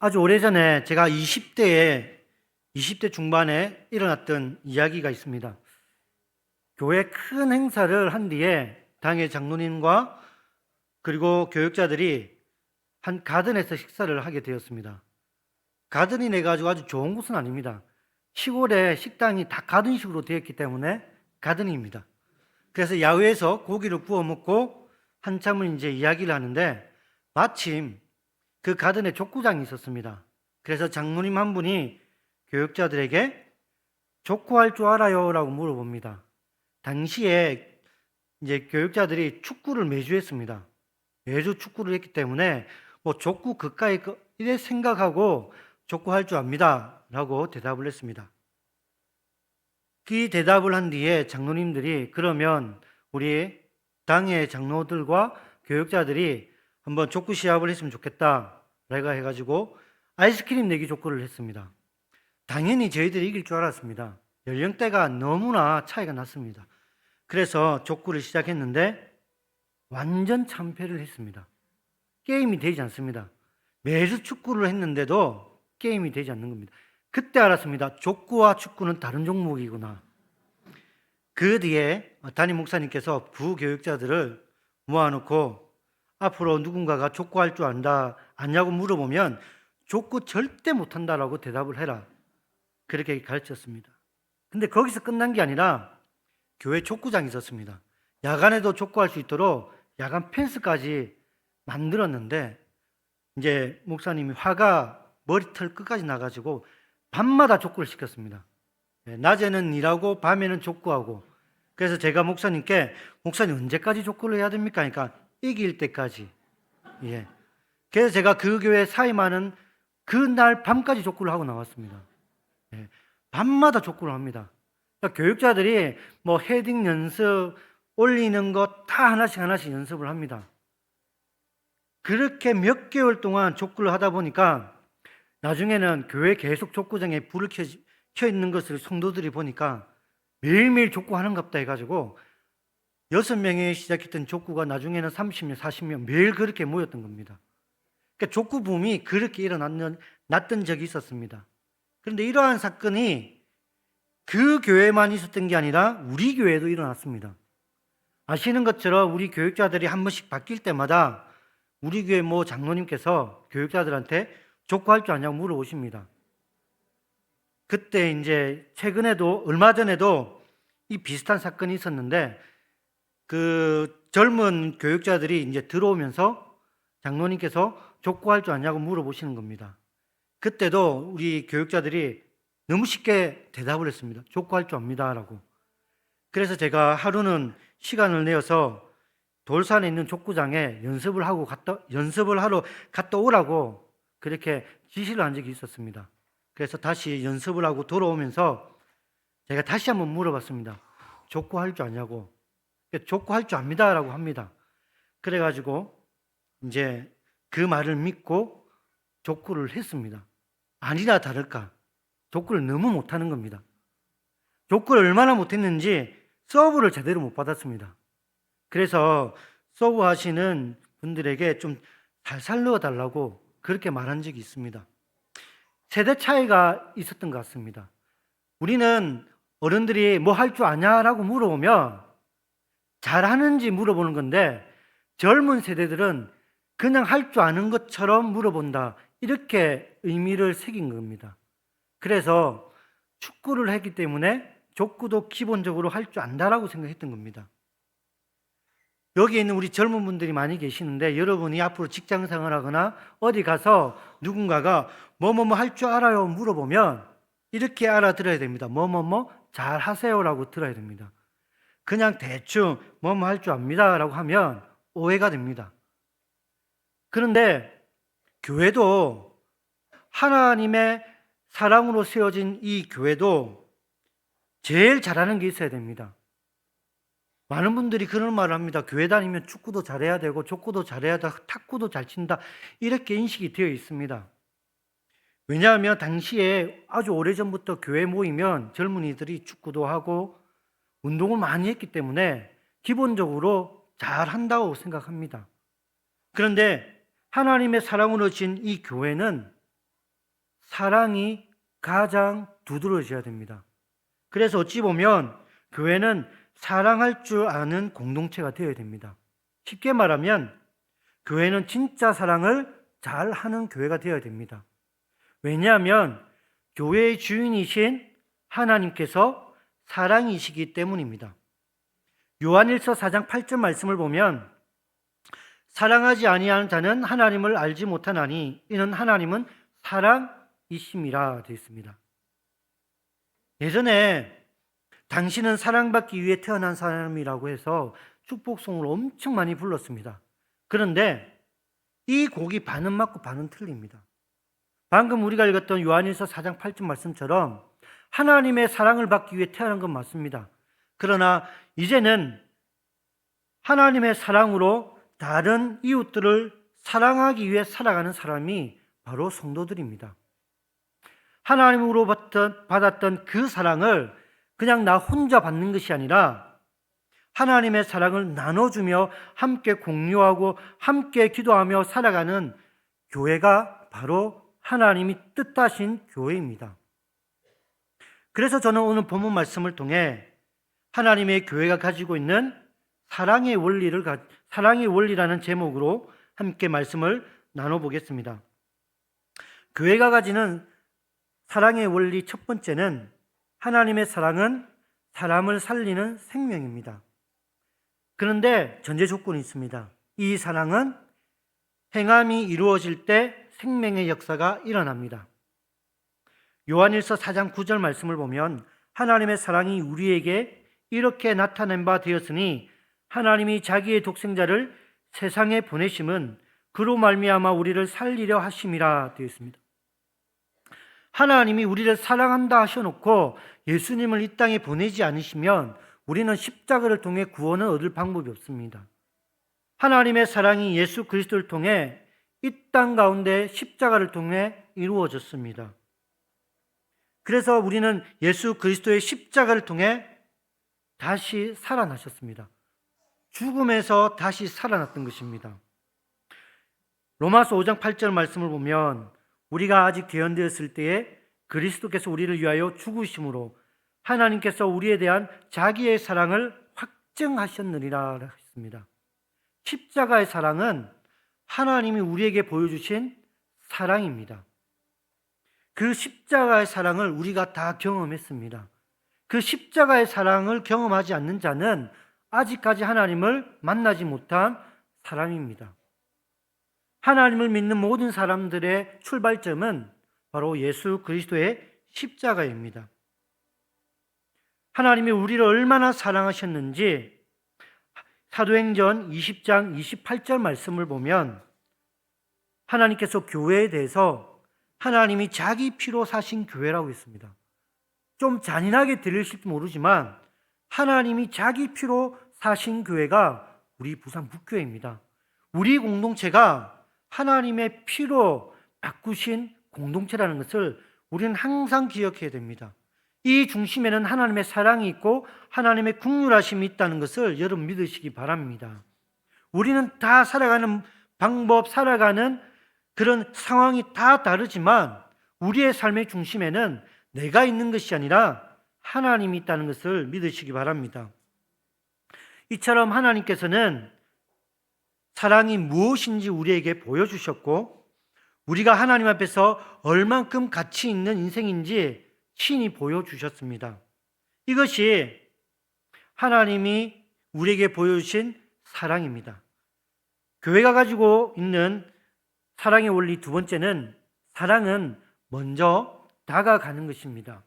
아주 오래전에 제가 20대 중반에 일어났던 이야기가 있습니다. 교회 큰 행사를 한 뒤에 당의 장로님과 그리고 교육자들이 한 가든에서 식사를 하게 되었습니다. 가든이 내가지고 아주 좋은 곳은 아닙니다. 시골에 식당이 다 가든식으로 되었기 때문에 가든입니다. 그래서 야외에서 고기를 구워 먹고 한참을 이제 이야기를 하는데 마침 그 가든에 족구장이 있었습니다. 그래서 장로님 한 분이 교육자들에게 족구할 줄 알아요? 라고 물어봅니다. 당시에 이제 교육자들이 축구를 매주 했습니다. 매주 축구를 했기 때문에 뭐 족구 그까이 이래 생각하고 족구할 줄 압니다. 라고 대답을 했습니다. 그 대답을 한 뒤에 장로님들이 그러면 우리 당의 장로들과 교육자들이 한번 족구 시합을 했으면 좋겠다. 라고 해가지고 아이스크림 내기 족구를 했습니다. 당연히 저희들이 이길 줄 알았습니다. 연령대가 너무나 차이가 났습니다. 그래서 족구를 시작했는데 완전 참패를 했습니다. 게임이 되지 않습니다. 매주 축구를 했는데도 게임이 되지 않는 겁니다. 그때 알았습니다. 족구와 축구는 다른 종목이구나. 그 뒤에 담임 목사님께서 부교육자들을 모아놓고 앞으로 누군가가 족구할 줄 아냐고 물어보면 족구 절대 못한다라고 대답을 해라. 그렇게 가르쳤습니다. 근데 거기서 끝난 게 아니라 교회 족구장이 있었습니다. 야간에도 족구할 수 있도록 야간 펜스까지 만들었는데 이제 목사님이 화가 머리털 끝까지 나가지고 밤마다 족구를 시켰습니다. 낮에는 일하고 밤에는 족구하고. 그래서 제가 목사님께 목사님 언제까지 족구를 해야 됩니까? 그러니까 이길 때까지. 예. 그래서 제가 그 교회 사임하는 그날 밤까지 족구를 하고 나왔습니다. 예. 밤마다 족구를 합니다. 그러니까 교육자들이 뭐 헤딩 연습, 올리는 것 다 하나씩 연습을 합니다. 그렇게 몇 개월 동안 족구를 하다 보니까 나중에는 교회 계속 족구장에 불을 켜 있는 것을 성도들이 보니까 매일매일 족구하는갑다 해가지고 6명이 시작했던 족구가 나중에는 30명, 40명 매일 그렇게 모였던 겁니다. 그러니까 족구 붐이 그렇게 일어났던 적이 있었습니다. 그런데 이러한 사건이 그 교회만 있었던 게 아니라 우리 교회도 일어났습니다. 아시는 것처럼 우리 교육자들이 한 번씩 바뀔 때마다 우리 교회 모 장로님께서 교육자들한테 족구할 줄 아냐고 물어보십니다. 그때 이제 최근에도 얼마 전에도 이 비슷한 사건이 있었는데 그 젊은 교육자들이 이제 들어오면서 장로님께서 족구할 줄 아냐고 물어보시는 겁니다. 그때도 우리 교육자들이 너무 쉽게 대답을 했습니다. 족구할 줄 압니다라고. 그래서 제가 하루는 시간을 내어서 돌산에 있는 족구장에 연습을 하러 갔다 오라고 그렇게 지시를 한 적이 있었습니다. 그래서 다시 연습을 하고 돌아오면서 제가 다시 한번 물어봤습니다. 족구할 줄 아냐고. 족구할 줄 압니다라고 합니다. 그래가지고 이제 그 말을 믿고 족구를 했습니다. 아니나 다를까 족구를 너무 못하는 겁니다. 족구를 얼마나 못했는지 서브를 제대로 못 받았습니다. 그래서 서브 하시는 분들에게 좀 살살 넣어달라고 그렇게 말한 적이 있습니다. 세대 차이가 있었던 것 같습니다. 우리는 어른들이 뭐 할 줄 아냐라고 물어보면 잘하는지 물어보는 건데 젊은 세대들은 그냥 할 줄 아는 것처럼 물어본다. 이렇게 의미를 새긴 겁니다. 그래서 축구를 했기 때문에 족구도 기본적으로 할 줄 안다라고 생각했던 겁니다. 여기 있는 우리 젊은 분들이 많이 계시는데 여러분이 앞으로 직장 생활하거나 어디 가서 누군가가 뭐뭐뭐 할 줄 알아요 물어보면 이렇게 알아들어야 됩니다. 뭐뭐뭐 잘 하세요라고 들어야 됩니다. 그냥 대충 뭐뭐 할 줄 압니다라고 하면 오해가 됩니다. 그런데 교회도 하나님의 사랑으로 세워진 이 교회도 제일 잘하는 게 있어야 됩니다. 많은 분들이 그런 말을 합니다. 교회 다니면 축구도 잘해야 되고 족구도 잘해야 되고 탁구도 잘 친다. 이렇게 인식이 되어 있습니다. 왜냐하면 당시에 아주 오래전부터 교회 모이면 젊은이들이 축구도 하고 운동을 많이 했기 때문에 기본적으로 잘한다고 생각합니다. 그런데 하나님의 사랑으로 진 이 교회는 사랑이 가장 두드러져야 됩니다. 그래서 어찌 보면 교회는 사랑할 줄 아는 공동체가 되어야 됩니다. 쉽게 말하면 교회는 진짜 사랑을 잘 하는 교회가 되어야 됩니다. 왜냐하면 교회의 주인이신 하나님께서 사랑이시기 때문입니다. 요한일서 4장 8절 말씀을 보면 사랑하지 아니하는 자는 하나님을 알지 못하나니 이는 하나님은 사랑이심이라 되어 있습니다. 예전에 당신은 사랑받기 위해 태어난 사람이라고 해서 축복송을 엄청 많이 불렀습니다. 그런데 이 곡이 반은 맞고 반은 틀립니다. 방금 우리가 읽었던 요한일서 4장 8절 말씀처럼 하나님의 사랑을 받기 위해 태어난 건 맞습니다. 그러나 이제는 하나님의 사랑으로 다른 이웃들을 사랑하기 위해 살아가는 사람이 바로 성도들입니다. 하나님으로 받았던 그 사랑을 그냥 나 혼자 받는 것이 아니라 하나님의 사랑을 나눠주며 함께 공유하고 함께 기도하며 살아가는 교회가 바로 하나님이 뜻하신 교회입니다. 그래서 저는 오늘 본문 말씀을 통해 하나님의 교회가 가지고 있는 사랑의 원리라는 제목으로 함께 말씀을 나눠보겠습니다. 교회가 가지는 사랑의 원리 첫 번째는 하나님의 사랑은 사람을 살리는 생명입니다. 그런데 전제 조건이 있습니다. 이 사랑은 행함이 이루어질 때 생명의 역사가 일어납니다. 요한일서 4장 9절 말씀을 보면 하나님의 사랑이 우리에게 이렇게 나타낸 바 되었으니 하나님이 자기의 독생자를 세상에 보내심은 그로 말미암아 우리를 살리려 하심이라 되어 있습니다. 하나님이 우리를 사랑한다 하셔놓고 예수님을 이 땅에 보내지 않으시면 우리는 십자가를 통해 구원을 얻을 방법이 없습니다. 하나님의 사랑이 예수 그리스도를 통해 이 땅 가운데 십자가를 통해 이루어졌습니다. 그래서 우리는 예수 그리스도의 십자가를 통해 다시 살아나셨습니다. 죽음에서 다시 살아났던 것입니다. 로마서 5장 8절 말씀을 보면 우리가 아직 대언되었을 때에 그리스도께서 우리를 위하여 죽으심으로 하나님께서 우리에 대한 자기의 사랑을 확증하셨느니라 했습니다. 십자가의 사랑은 하나님이 우리에게 보여주신 사랑입니다. 그 십자가의 사랑을 우리가 다 경험했습니다. 그 십자가의 사랑을 경험하지 않는 자는 아직까지 하나님을 만나지 못한 사람입니다. 하나님을 믿는 모든 사람들의 출발점은 바로 예수 그리스도의 십자가입니다. 하나님이 우리를 얼마나 사랑하셨는지 사도행전 20장 28절 말씀을 보면 하나님께서 교회에 대해서 하나님이 자기 피로 사신 교회라고 했습니다. 좀 잔인하게 들리실지 모르지만 하나님이 자기 피로 사신 교회가 우리 부산 북교회입니다. 우리 공동체가 하나님의 피로 바꾸신 공동체라는 것을 우리는 항상 기억해야 됩니다. 이 중심에는 하나님의 사랑이 있고 하나님의 긍휼하심이 있다는 것을 여러분 믿으시기 바랍니다. 우리는 다 살아가는 방법, 살아가는 그런 상황이 다 다르지만 우리의 삶의 중심에는 내가 있는 것이 아니라 하나님이 있다는 것을 믿으시기 바랍니다. 이처럼 하나님께서는 사랑이 무엇인지 우리에게 보여주셨고 우리가 하나님 앞에서 얼만큼 가치 있는 인생인지 친히 보여주셨습니다. 이것이 하나님이 우리에게 보여주신 사랑입니다. 교회가 가지고 있는 사랑의 원리 두 번째는 사랑은 먼저 다가가는 것입니다.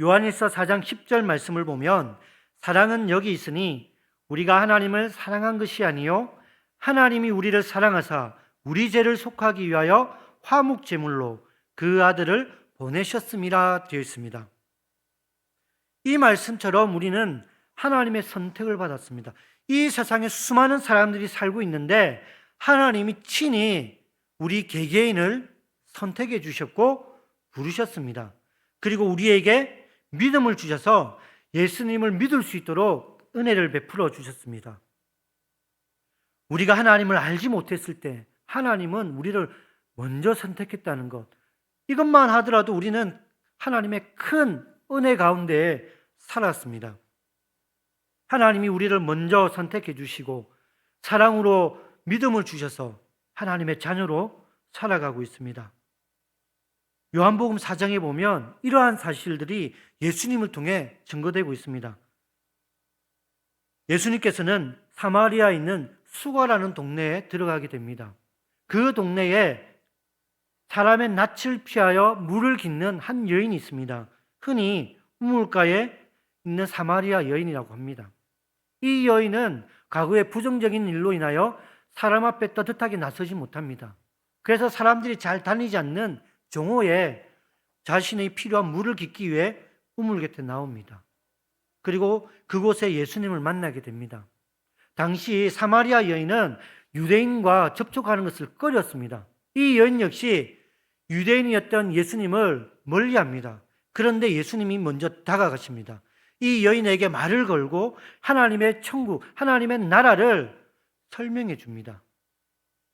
요한일서 4장 10절 말씀을 보면 사랑은 여기 있으니 우리가 하나님을 사랑한 것이 아니요 하나님이 우리를 사랑하사 우리 죄를 속하기 위하여 화목제물로 그 아들을 보내셨음이라 되어 있습니다. 이 말씀처럼 우리는 하나님의 선택을 받았습니다. 이 세상에 수많은 사람들이 살고 있는데 하나님이 친히 우리 개개인을 선택해 주셨고 부르셨습니다. 그리고 우리에게 믿음을 주셔서 예수님을 믿을 수 있도록 은혜를 베풀어 주셨습니다. 우리가 하나님을 알지 못했을 때 하나님은 우리를 먼저 선택했다는 것, 이것만 하더라도 우리는 하나님의 큰 은혜 가운데 살았습니다. 하나님이 우리를 먼저 선택해 주시고 사랑으로 믿음을 주셔서 하나님의 자녀로 살아가고 있습니다. 요한복음 4장에 보면 이러한 사실들이 예수님을 통해 증거되고 있습니다. 예수님께서는 사마리아에 있는 수가라는 동네에 들어가게 됩니다. 그 동네에 사람의 낯을 피하여 물을 깃는 한 여인이 있습니다. 흔히 우물가에 있는 사마리아 여인이라고 합니다. 이 여인은 과거에 부정적인 일로 인하여 사람 앞에 떳떳하게 나서지 못합니다. 그래서 사람들이 잘 다니지 않는 정오에 자신의 필요한 물을 깃기 위해 우물 곁에 나옵니다. 그리고 그곳에 예수님을 만나게 됩니다. 당시 사마리아 여인은 유대인과 접촉하는 것을 꺼렸습니다. 이 여인 역시 유대인이었던 예수님을 멀리합니다. 그런데 예수님이 먼저 다가가십니다. 이 여인에게 말을 걸고 하나님의 천국, 하나님의 나라를 설명해 줍니다.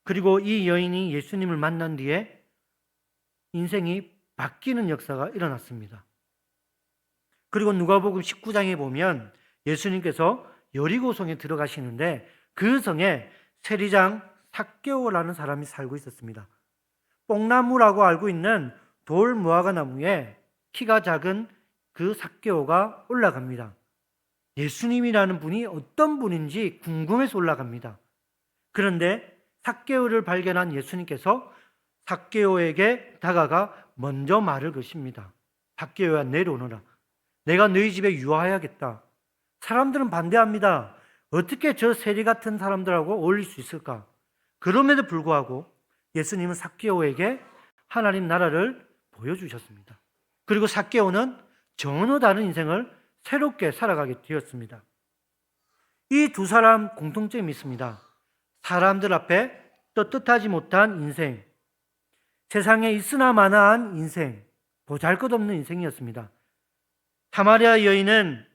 그리고 이 여인이 예수님을 만난 뒤에 인생이 바뀌는 역사가 일어났습니다. 그리고 누가복음 19장에 보면 예수님께서 여리고성에 들어가시는데 그 성에 세리장 삭개오라는 사람이 살고 있었습니다. 뽕나무라고 알고 있는 돌 무화과 나무에 키가 작은 그 삭개오가 올라갑니다. 예수님이라는 분이 어떤 분인지 궁금해서 올라갑니다. 그런데 삭개오를 발견한 예수님께서 삭개오에게 다가가 먼저 말을 거십니다. 삭개오야, 내려오너라. 내가 너희 집에 유하여야겠다. 사람들은 반대합니다. 어떻게 저 세리 같은 사람들하고 어울릴 수 있을까? 그럼에도 불구하고 예수님은 삭개오에게 하나님 나라를 보여주셨습니다. 그리고 삭개오는 전혀 다른 인생을 새롭게 살아가게 되었습니다. 이 두 사람 공통점이 있습니다. 사람들 앞에 떳떳하지 못한 인생, 세상에 있으나 마나한 인생, 보잘것없는 인생이었습니다. 사마리아 여인은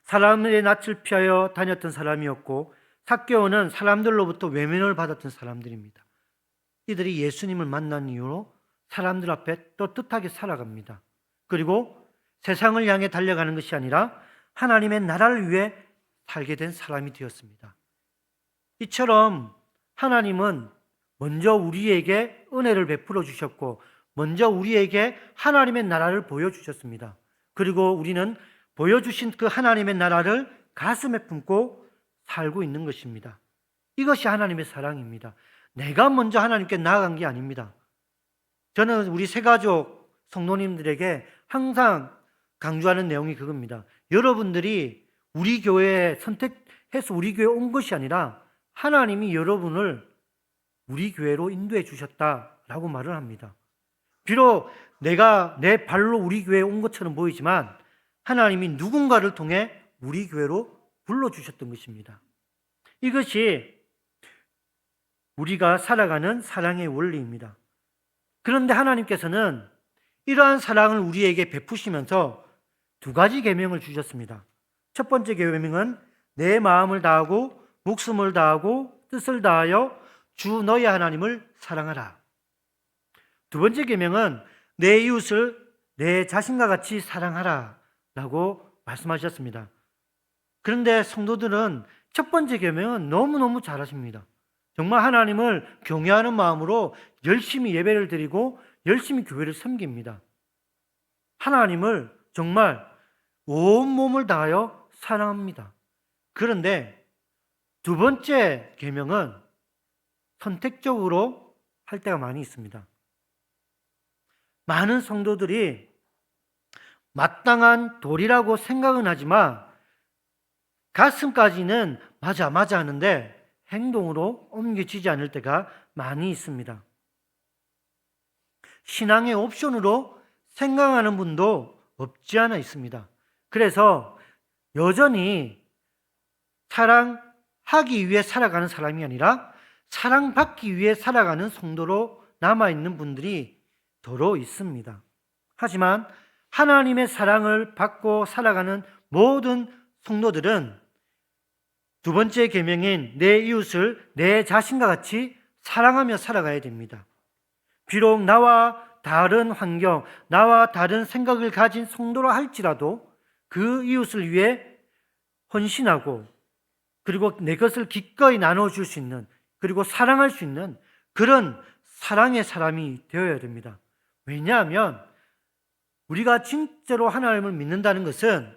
사람의 낯을 피하여 다녔던 사람이었고 삭개오는 사람들로부터 외면을 받았던 사람들입니다. 이들이 예수님을 만난 이후로 사람들 앞에 떳떳하게 살아갑니다. 그리고 세상을 향해 달려가는 것이 아니라 하나님의 나라를 위해 살게 된 사람이 되었습니다. 이처럼 하나님은 먼저 우리에게 은혜를 베풀어 주셨고 먼저 우리에게 하나님의 나라를 보여주셨습니다. 그리고 우리는 보여주신 그 하나님의 나라를 가슴에 품고 살고 있는 것입니다. 이것이 하나님의 사랑입니다. 내가 먼저 하나님께 나아간 게 아닙니다. 저는 우리 새가족 성도님들에게 항상 강조하는 내용이 그겁니다. 여러분들이 우리 교회에 선택해서 우리 교회에 온 것이 아니라 하나님이 여러분을 우리 교회로 인도해 주셨다라고 말을 합니다. 비록 내가 내 발로 우리 교회에 온 것처럼 보이지만 하나님이 누군가를 통해 우리 교회로 불러주셨던 것입니다. 이것이 우리가 살아가는 사랑의 원리입니다. 그런데 하나님께서는 이러한 사랑을 우리에게 베푸시면서 두 가지 계명을 주셨습니다. 첫 번째 계명은 내 마음을 다하고 목숨을 다하고 뜻을 다하여 주 너의 하나님을 사랑하라. 두 번째 계명은 내 이웃을 내 자신과 같이 사랑하라 라고 말씀하셨습니다. 그런데 성도들은 첫 번째 계명은 너무너무 잘하십니다. 정말 하나님을 경외하는 마음으로 열심히 예배를 드리고 열심히 교회를 섬깁니다. 하나님을 정말 온몸을 다하여 사랑합니다. 그런데 두 번째 계명은 선택적으로 할 때가 많이 있습니다. 많은 성도들이 마땅한 도리라고 생각은 하지만 가슴까지는 맞아 하는데 행동으로 옮겨지지 않을 때가 많이 있습니다. 신앙의 옵션으로 생각하는 분도 없지 않아 있습니다. 그래서 여전히 사랑하기 위해 살아가는 사람이 아니라 사랑받기 위해 살아가는 성도로 남아있는 분들이 더러 있습니다. 하지만 하나님의 사랑을 받고 살아가는 모든 성도들은 두 번째 계명인 내 이웃을 내 자신과 같이 사랑하며 살아가야 됩니다. 비록 나와 다른 환경, 나와 다른 생각을 가진 성도라 할지라도 그 이웃을 위해 헌신하고 그리고 내 것을 기꺼이 나눠줄 수 있는, 그리고 사랑할 수 있는 그런 사랑의 사람이 되어야 됩니다. 왜냐하면 우리가 진짜로 하나님을 믿는다는 것은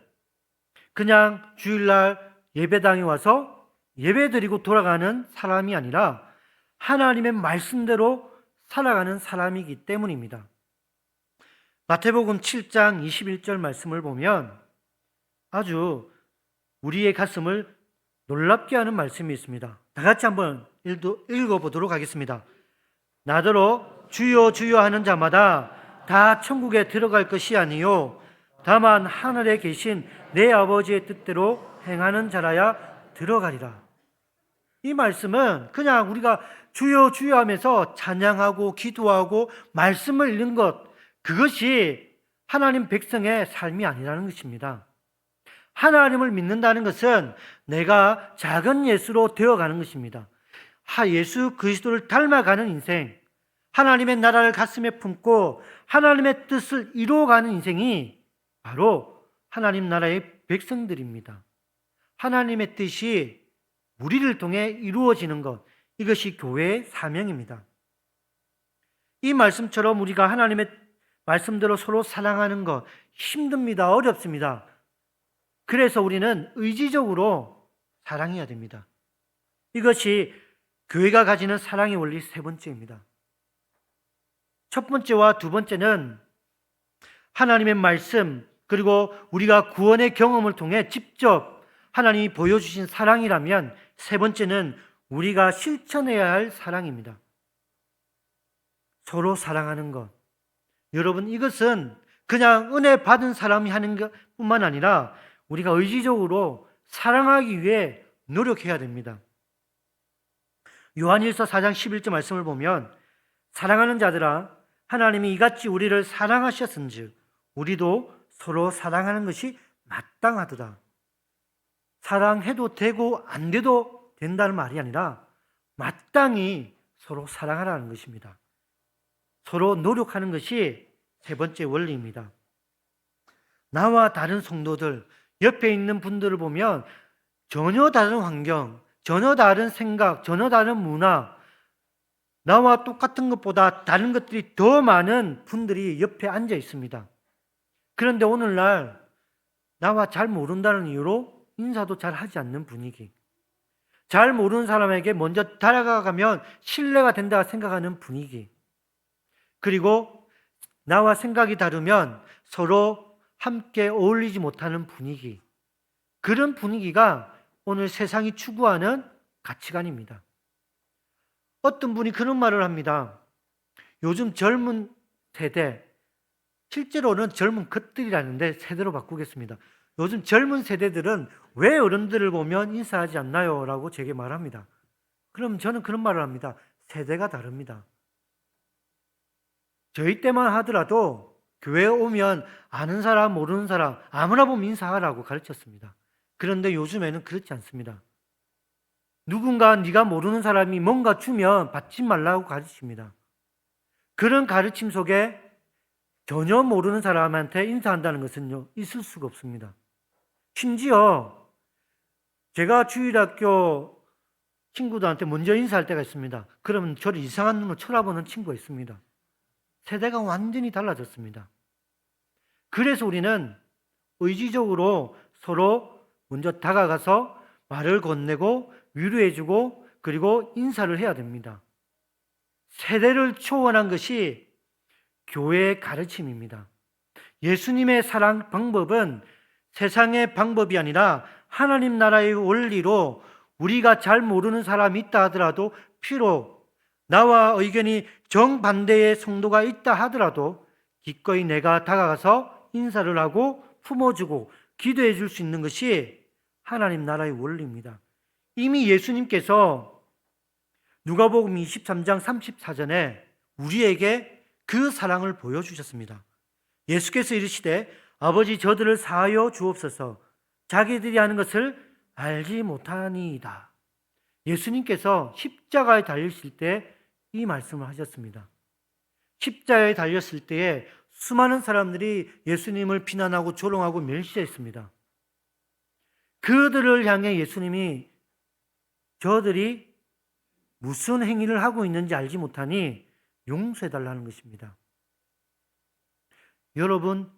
그냥 주일날 예배당에 와서 예배드리고 돌아가는 사람이 아니라 하나님의 말씀대로 살아가는 사람이기 때문입니다. 마태복음 7장 21절 말씀을 보면 아주 우리의 가슴을 놀랍게 하는 말씀이 있습니다. 다 같이 한번 읽어보도록 하겠습니다. 나더러 주여 주여 하는 자마다 다 천국에 들어갈 것이 아니요 다만 하늘에 계신 내 아버지의 뜻대로 행하는 자라야 들어가리라. 이 말씀은 그냥 우리가 주여 주여 하면서 찬양하고 기도하고 말씀을 읽는 것, 그것이 하나님 백성의 삶이 아니라는 것입니다. 하나님을 믿는다는 것은 내가 작은 예수로 되어가는 것입니다. 예수 그리스도를 닮아가는 인생, 하나님의 나라를 가슴에 품고 하나님의 뜻을 이루어가는 인생이 바로 하나님 나라의 백성들입니다. 하나님의 뜻이 우리를 통해 이루어지는 것, 이것이 교회의 사명입니다. 이 말씀처럼 우리가 하나님의 말씀대로 서로 사랑하는 것 힘듭니다. 어렵습니다. 그래서 우리는 의지적으로 사랑해야 됩니다. 이것이 교회가 가지는 사랑의 원리 세 번째입니다. 첫 번째와 두 번째는 하나님의 말씀, 그리고 우리가 구원의 경험을 통해 직접 하나님이 보여주신 사랑이라면, 세 번째는 우리가 실천해야 할 사랑입니다. 서로 사랑하는 것. 여러분, 이것은 그냥 은혜 받은 사람이 하는 것뿐만 아니라 우리가 의지적으로 사랑하기 위해 노력해야 됩니다. 요한일서 4장 11절 말씀을 보면 사랑하는 자들아 하나님이 이같이 우리를 사랑하셨은즉 우리도 서로 사랑하는 것이 마땅하도다. 사랑해도 되고 안 돼도 된다는 말이 아니라 마땅히 서로 사랑하라는 것입니다. 서로 노력하는 것이 세 번째 원리입니다. 나와 다른 성도들, 옆에 있는 분들을 보면 전혀 다른 환경, 전혀 다른 생각, 전혀 다른 문화, 나와 똑같은 것보다 다른 것들이 더 많은 분들이 옆에 앉아 있습니다. 그런데 오늘날 나와 잘 모른다는 이유로 인사도 잘 하지 않는 분위기, 잘 모르는 사람에게 먼저 다가가면 신뢰가 된다 생각하는 분위기, 그리고 나와 생각이 다르면 서로 함께 어울리지 못하는 분위기, 그런 분위기가 오늘 세상이 추구하는 가치관입니다. 어떤 분이 그런 말을 합니다. 요즘 젊은 세대, 실제로는 젊은 것들이라는데 세대로 바꾸겠습니다. 요즘 젊은 세대들은 왜 어른들을 보면 인사하지 않나요? 라고 제게 말합니다. 그럼 저는 그런 말을 합니다. 세대가 다릅니다. 저희 때만 하더라도 교회에 오면 아는 사람 모르는 사람 아무나 보면 인사하라고 가르쳤습니다. 그런데 요즘에는 그렇지 않습니다. 누군가 네가 모르는 사람이 뭔가 주면 받지 말라고 가르칩니다. 그런 가르침 속에 전혀 모르는 사람한테 인사한다는 것은요, 있을 수가 없습니다. 심지어 제가 주일학교 친구들한테 먼저 인사할 때가 있습니다. 그러면 저를 이상한 눈으로 쳐다보는 친구가 있습니다. 세대가 완전히 달라졌습니다. 그래서 우리는 의지적으로 서로 먼저 다가가서 말을 건네고 위로해주고 그리고 인사를 해야 됩니다. 세대를 초월한 것이 교회의 가르침입니다. 예수님의 사랑 방법은 세상의 방법이 아니라 하나님 나라의 원리로 우리가 잘 모르는 사람이 있다 하더라도 비록 나와 의견이 정반대의 성도가 있다 하더라도 기꺼이 내가 다가가서 인사를 하고 품어주고 기도해 줄 수 있는 것이 하나님 나라의 원리입니다. 이미 예수님께서 누가복음 23장 34절에 우리에게 그 사랑을 보여주셨습니다. 예수께서 이르시되 아버지 저들을 사하여 주옵소서 자기들이 하는 것을 알지 못하니이다. 예수님께서 십자가에 달리실 때 이 말씀을 하셨습니다. 십자가에 달렸을 때에 수많은 사람들이 예수님을 비난하고 조롱하고 멸시했습니다. 그들을 향해 예수님이 저들이 무슨 행위를 하고 있는지 알지 못하니 용서해달라는 것입니다. 여러분,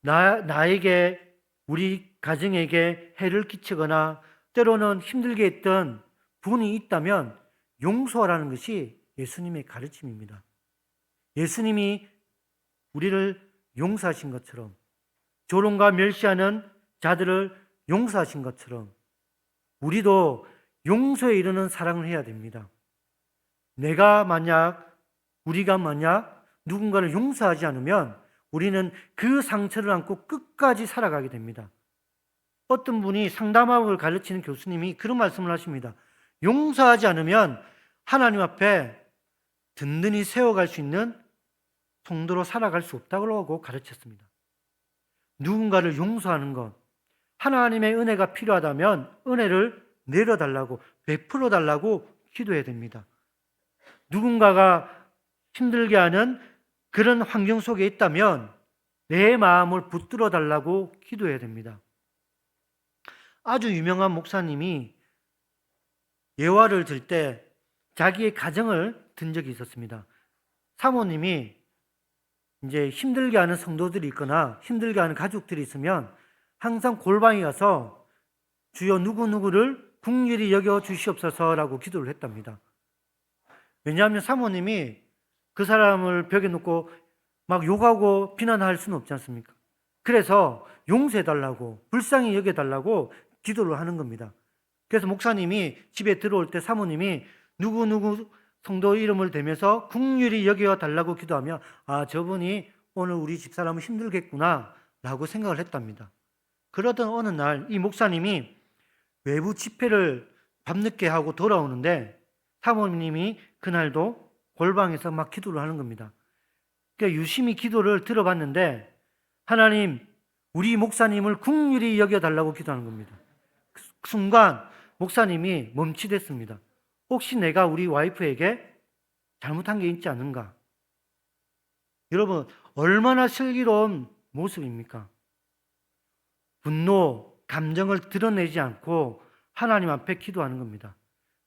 나에게, 우리 가정에게 해를 끼치거나 때로는 힘들게 했던 분이 있다면 용서하라는 것이 예수님의 가르침입니다. 예수님이 우리를 용서하신 것처럼, 조롱과 멸시하는 자들을 용서하신 것처럼 우리도 용서에 이르는 사랑을 해야 됩니다. 우리가 만약 누군가를 용서하지 않으면 우리는 그 상처를 안고 끝까지 살아가게 됩니다. 어떤 분이 상담학을 가르치는 교수님이 그런 말씀을 하십니다. 용서하지 않으면 하나님 앞에 든든히 세워갈 수 있는 성도로 살아갈 수 없다고 가르쳤습니다. 누군가를 용서하는 것, 하나님의 은혜가 필요하다면 은혜를 내려달라고, 베풀어 달라고 기도해야 됩니다. 누군가가 힘들게 하는 그런 환경 속에 있다면 내 마음을 붙들어 달라고 기도해야 됩니다. 아주 유명한 목사님이 예화를 들 때 자기의 가정을 든 적이 있었습니다. 사모님이 이제 힘들게 하는 성도들이 있거나 힘들게 하는 가족들이 있으면 항상 골방에 가서 주여 누구누구를 긍휼히 여겨 주시옵소서라고 기도를 했답니다. 왜냐하면 사모님이 그 사람을 벽에 놓고 막 욕하고 비난할 수는 없지 않습니까? 그래서 용서해달라고, 불쌍히 여겨달라고 기도를 하는 겁니다. 그래서 목사님이 집에 들어올 때 사모님이 누구누구 성도 이름을 대면서 긍휼히 여겨달라고 기도하며 저분이 오늘 우리 집사람은 힘들겠구나 라고 생각을 했답니다. 그러던 어느 날 이 목사님이 외부 집회를 밤늦게 하고 돌아오는데 사모님이 그날도 골방에서 막 기도를 하는 겁니다. 그러니까 유심히 기도를 들어봤는데 하나님, 우리 목사님을 긍휼히 여겨달라고 기도하는 겁니다. 그 순간 목사님이 멈칫했습니다. 혹시 내가 우리 와이프에게 잘못한 게 있지 않은가? 여러분, 얼마나 슬기로운 모습입니까? 분노, 감정을 드러내지 않고 하나님 앞에 기도하는 겁니다.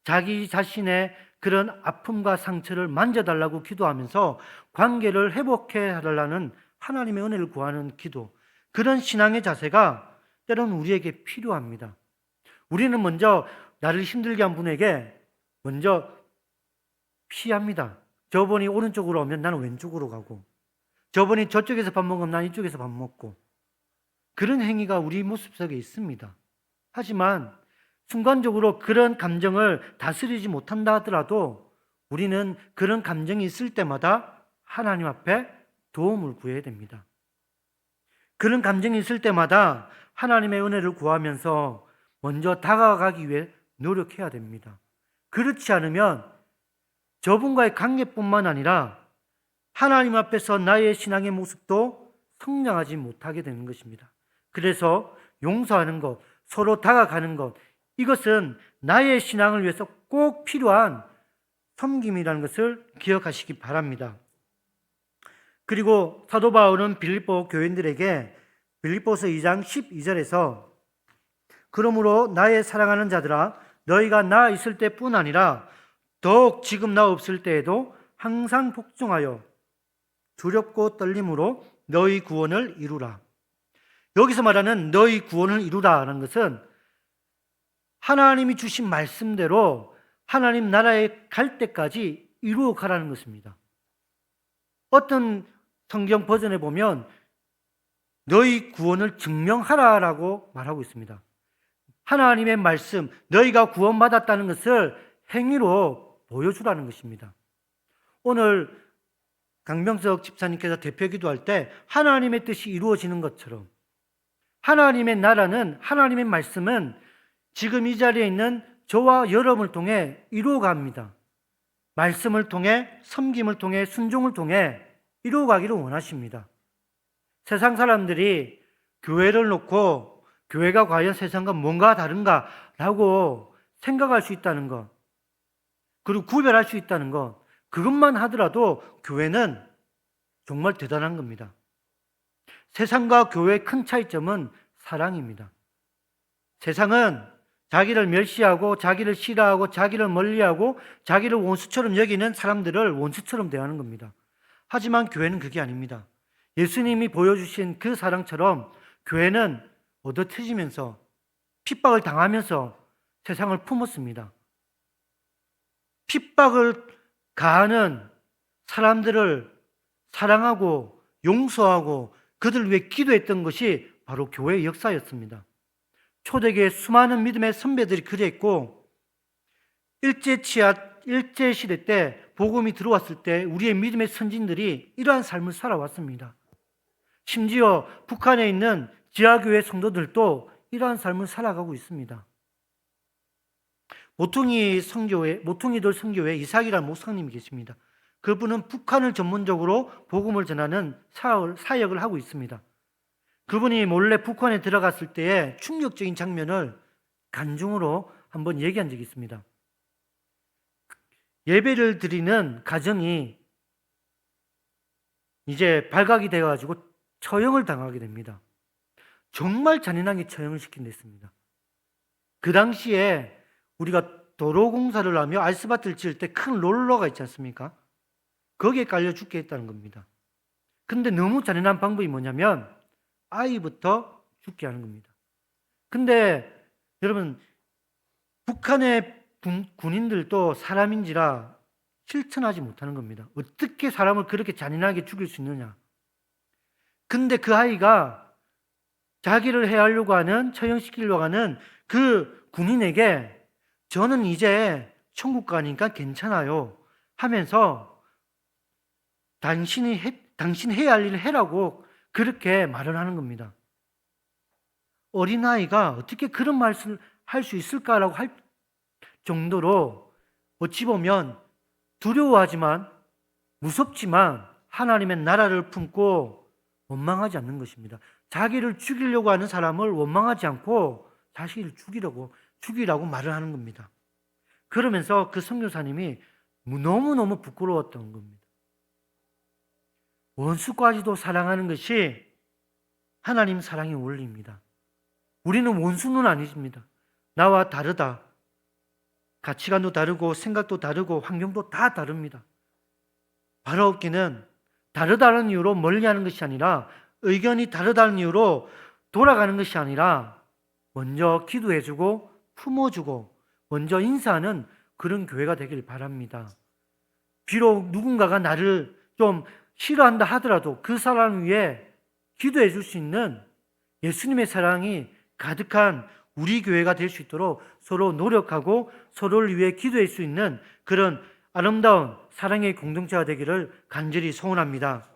자기 자신의 그런 아픔과 상처를 만져달라고 기도하면서 관계를 회복해 달라는 하나님의 은혜를 구하는 기도, 그런 신앙의 자세가 때로는 우리에게 필요합니다. 우리는 먼저 나를 힘들게 한 분에게 먼저 피합니다. 저분이 오른쪽으로 오면 나는 왼쪽으로 가고, 저분이 저쪽에서 밥 먹으면 나는 이쪽에서 밥 먹고, 그런 행위가 우리 모습 속에 있습니다. 하지만 순간적으로 그런 감정을 다스리지 못한다 하더라도 우리는 그런 감정이 있을 때마다 하나님 앞에 도움을 구해야 됩니다. 그런 감정이 있을 때마다 하나님의 은혜를 구하면서 먼저 다가가기 위해 노력해야 됩니다. 그렇지 않으면 저분과의 관계뿐만 아니라 하나님 앞에서 나의 신앙의 모습도 성장하지 못하게 되는 것입니다. 그래서 용서하는 것, 서로 다가가는 것, 이것은 나의 신앙을 위해서 꼭 필요한 섬김이라는 것을 기억하시기 바랍니다. 그리고 사도 바울은 빌립보 교인들에게 빌립보서 2장 12절에서 그러므로 나의 사랑하는 자들아, 너희가 나 있을 때뿐 아니라 더욱 지금 나 없을 때에도 항상 복종하여 두렵고 떨림으로 너희 구원을 이루라. 여기서 말하는 너희 구원을 이루라는 것은 하나님이 주신 말씀대로 하나님 나라에 갈 때까지 이루어 가라는 것입니다. 어떤 성경 버전에 보면 너희 구원을 증명하라라고 말하고 있습니다. 하나님의 말씀, 너희가 구원받았다는 것을 행위로 보여주라는 것입니다. 오늘 강병석 집사님께서 대표 기도할 때 하나님의 뜻이 이루어지는 것처럼 하나님의 나라는, 하나님의 말씀은 지금 이 자리에 있는 저와 여러분을 통해 이루어갑니다. 말씀을 통해, 섬김을 통해, 순종을 통해 이루어가기를 원하십니다. 세상 사람들이 교회를 놓고 교회가 과연 세상과 뭔가 다른가라고 생각할 수 있다는 것, 그리고 구별할 수 있다는 것, 그것만 하더라도 교회는 정말 대단한 겁니다. 세상과 교회의 큰 차이점은 사랑입니다. 세상은 자기를 멸시하고 자기를 싫어하고 자기를 멀리하고 자기를 원수처럼 여기는 사람들을 원수처럼 대하는 겁니다. 하지만 교회는 그게 아닙니다. 예수님이 보여주신 그 사랑처럼 교회는 얻어터지면서 핍박을 당하면서 세상을 품었습니다. 핍박을 가하는 사람들을 사랑하고 용서하고 그들을 위해 기도했던 것이 바로 교회의 역사였습니다. 초대교회 수많은 믿음의 선배들이 그랬고, 일제시대 때 복음이 들어왔을 때 우리의 믿음의 선진들이 이러한 삶을 살아왔습니다. 심지어 북한에 있는 지하교회 성도들도 이러한 삶을 살아가고 있습니다. 모퉁이돌 성교회 이삭이라는 목사님이 계십니다. 그분은 북한을 전문적으로 복음을 전하는 사역을 하고 있습니다. 그분이 몰래 북한에 들어갔을 때의 충격적인 장면을 간증으로 한번 얘기한 적이 있습니다. 예배를 드리는 가정이 이제 발각이 되어가지고 처형을 당하게 됩니다. 정말 잔인하게 처형을 시킨댔습니다. 그 당시에 우리가 도로 공사를 하며 아스팔트를 지을 때 큰 롤러가 있지 않습니까? 거기에 깔려 죽게 했다는 겁니다. 근데 너무 잔인한 방법이 뭐냐면 아이부터 죽게 하는 겁니다. 근데 여러분, 북한의 군인들도 사람인지라 실천하지 못하는 겁니다. 어떻게 사람을 그렇게 잔인하게 죽일 수 있느냐? 근데 그 아이가 자기를 해하려고 하는, 처형시키려고 하는 그 군인에게 저는 이제 천국 가니까 괜찮아요 하면서 당신 해야 할 일을 해라고 그렇게 말을 하는 겁니다. 어린아이가 어떻게 그런 말씀을 할 수 있을까라고 할 정도로 어찌 보면 두려워하지만 무섭지만 하나님의 나라를 품고 원망하지 않는 것입니다. 자기를 죽이려고 하는 사람을 원망하지 않고 자신을 죽이라고 말을 하는 겁니다. 그러면서 그 선교사님이 너무너무 부끄러웠던 겁니다. 원수까지도 사랑하는 것이 하나님 사랑의 원리입니다. 우리는 원수는 아니십니다. 나와 다르다. 가치관도 다르고 생각도 다르고 환경도 다 다릅니다. 바라옵기는 다르다는 이유로 멀리하는 것이 아니라, 의견이 다르다는 이유로 돌아가는 것이 아니라 먼저 기도해주고 품어주고 먼저 인사하는 그런 교회가 되길 바랍니다. 비록 누군가가 나를 좀 싫어한다 하더라도 그 사람을 위해 기도해 줄 수 있는 예수님의 사랑이 가득한 우리 교회가 될 수 있도록 서로 노력하고 서로를 위해 기도할 수 있는 그런 아름다운 사랑의 공동체가 되기를 간절히 소원합니다.